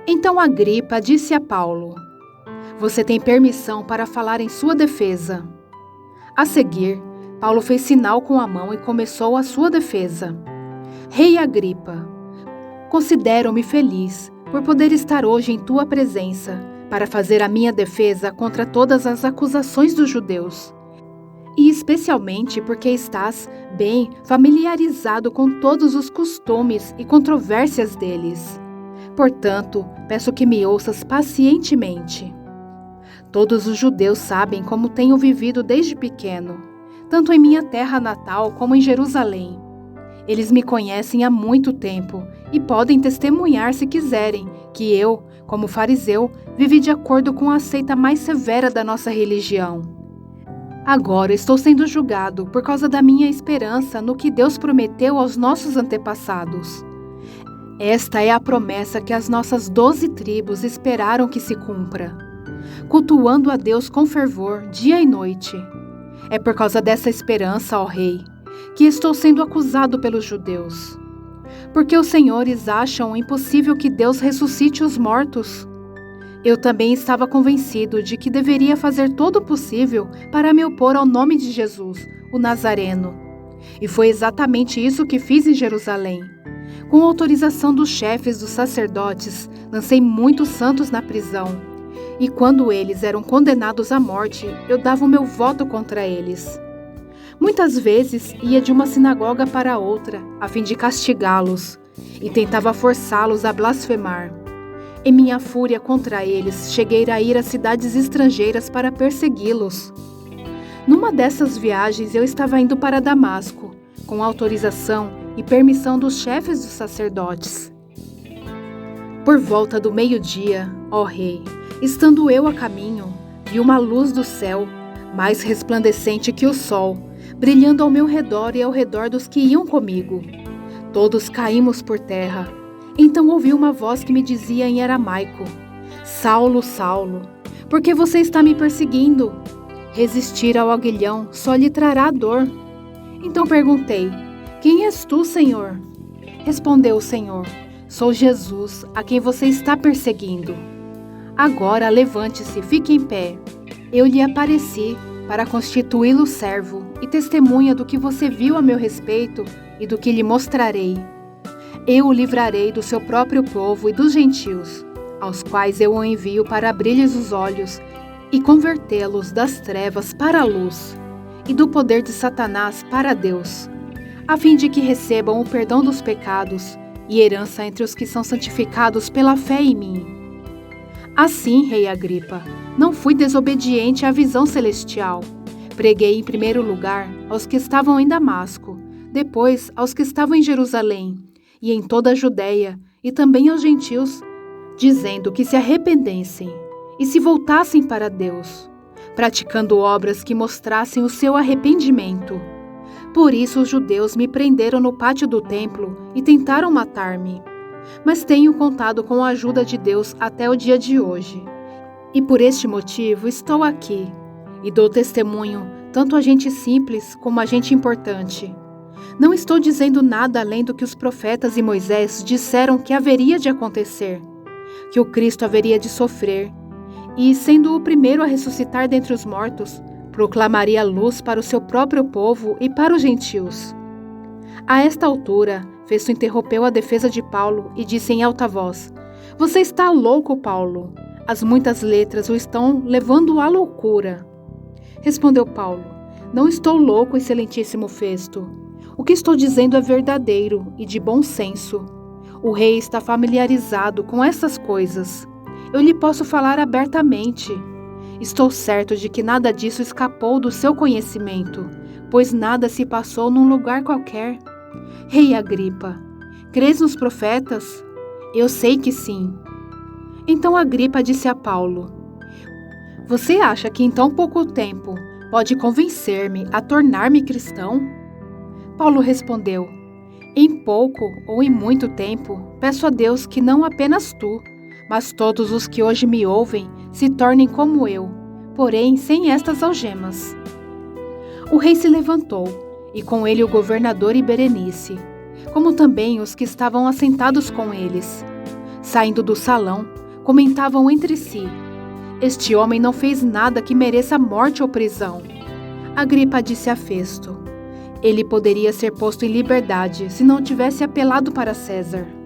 Então Agripa disse a Paulo: "Você tem permissão para falar em sua defesa." A seguir, Paulo fez sinal com a mão e começou a sua defesa. "Rei Agripa, considero-me feliz por poder estar hoje em tua presença para fazer a minha defesa contra todas as acusações dos judeus, e especialmente porque estás bem familiarizado com todos os costumes e controvérsias deles. Portanto, peço que me ouças pacientemente. Todos os judeus sabem como tenho vivido desde pequeno, tanto em minha terra natal como em Jerusalém. Eles me conhecem há muito tempo e podem testemunhar, se quiserem, que eu, como fariseu, vivi de acordo com a seita mais severa da nossa religião. Agora estou sendo julgado por causa da minha esperança no que Deus prometeu aos nossos antepassados. Esta é a promessa que as nossas 12 tribos esperaram que se cumpra, cultuando a Deus com fervor dia e noite. É por causa dessa esperança, ó Rei, que estou sendo acusado pelos judeus. Porque os senhores acham impossível que Deus ressuscite os mortos. Eu também estava convencido de que deveria fazer todo o possível para me opor ao nome de Jesus, o Nazareno. E foi exatamente isso que fiz em Jerusalém. Com autorização dos chefes dos sacerdotes, lancei muitos santos na prisão. E quando eles eram condenados à morte, eu dava o meu voto contra eles. Muitas vezes ia de uma sinagoga para outra, a fim de castigá-los, e tentava forçá-los a blasfemar. Em minha fúria contra eles, cheguei a ir a cidades estrangeiras para persegui-los. Numa dessas viagens, eu estava indo para Damasco, com autorização e permissão dos chefes dos sacerdotes. Por volta do meio-dia, ó Rei, estando eu a caminho, vi uma luz do céu, mais resplandecente que o sol, brilhando ao meu redor e ao redor dos que iam comigo. Todos caímos por terra. Então ouvi uma voz que me dizia em aramaico: "Saulo, Saulo, por que você está me perseguindo? Resistir ao aguilhão só lhe trará dor." Então perguntei: "Quem és tu, Senhor?" Respondeu o Senhor: "Sou Jesus, a quem você está perseguindo. Agora levante-se, fique em pé. Eu lhe apareci para constituí-lo servo e testemunha do que você viu a meu respeito e do que lhe mostrarei. Eu o livrarei do seu próprio povo e dos gentios, aos quais eu o envio para abrir-lhes os olhos e convertê-los das trevas para a luz e do poder de Satanás para Deus, a fim de que recebam o perdão dos pecados e herança entre os que são santificados pela fé em mim." Assim, Rei Agripa, não fui desobediente à visão celestial. Preguei em primeiro lugar aos que estavam em Damasco, depois aos que estavam em Jerusalém e em toda a Judéia e também aos gentios, dizendo que se arrependessem e se voltassem para Deus, praticando obras que mostrassem o seu arrependimento. Por isso os judeus me prenderam no pátio do templo e tentaram matar-me. Mas tenho contado com a ajuda de Deus até o dia de hoje. E por este motivo estou aqui e dou testemunho tanto a gente simples como a gente importante. Não estou dizendo nada além do que os profetas e Moisés disseram que haveria de acontecer, que o Cristo haveria de sofrer, e, sendo o primeiro a ressuscitar dentre os mortos, proclamaria luz para o seu próprio povo e para os gentios. A esta altura, Festo interrompeu a defesa de Paulo e disse em alta voz: "Você está louco, Paulo. As muitas letras o estão levando à loucura." Respondeu Paulo: "Não estou louco, excelentíssimo Festo. O que estou dizendo é verdadeiro e de bom senso. O rei está familiarizado com essas coisas. Eu lhe posso falar abertamente. Estou certo de que nada disso escapou do seu conhecimento, pois nada se passou num lugar qualquer. Rei Agripa, crês nos profetas? Eu sei que sim." Então Agripa disse a Paulo: "Você acha que em tão pouco tempo pode convencer-me a tornar-me cristão?" Paulo respondeu: "Em pouco ou em muito tempo, peço a Deus que não apenas tu, mas todos os que hoje me ouvem se tornem como eu, porém sem estas algemas." O rei se levantou, e com ele o governador e Berenice, como também os que estavam assentados com eles. Saindo do salão, Comentavam entre si: este homem não fez nada que mereça morte ou prisão. Agripa disse a Festo: ele poderia ser posto em liberdade se não tivesse apelado para César.